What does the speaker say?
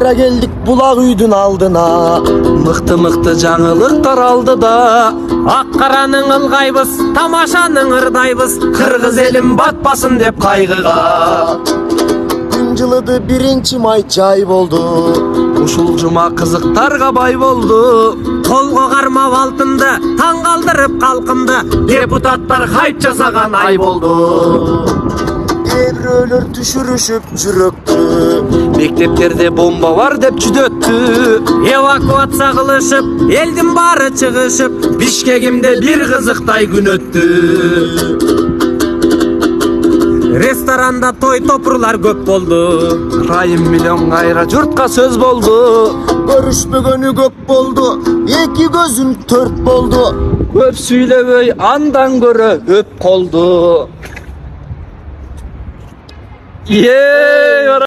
Kayra geldik bulak üydün aldına. Mıktı жаңылыктар aldıda. Аққараның ылғайбыз, тамашаның ырдайбыз, Kırgız elim batmasın dep kaygıga. Gün жылыды birinci may жай болду. Ушул жума кызыктарга бай болду. қолға қармап алтынды, таң қалдырып қалқынды. Депутаттар хайп жасаган ай болду. Эбирөөлөр түшүрүшүп жүрөктү. Мектептерде бомба бар деп жүдөттү. Эвакуация қылышып, елдің бары чығышып, Бишкегимде бир кызыктай күн өттү. ресторанда той топурлар көп болды. Райым миллион кайра журтка сөз болду. Көрүшпөгөнү көп болду. Эки көзүм төрт болду. Көп сүйлөбөй андан көрө өп колду.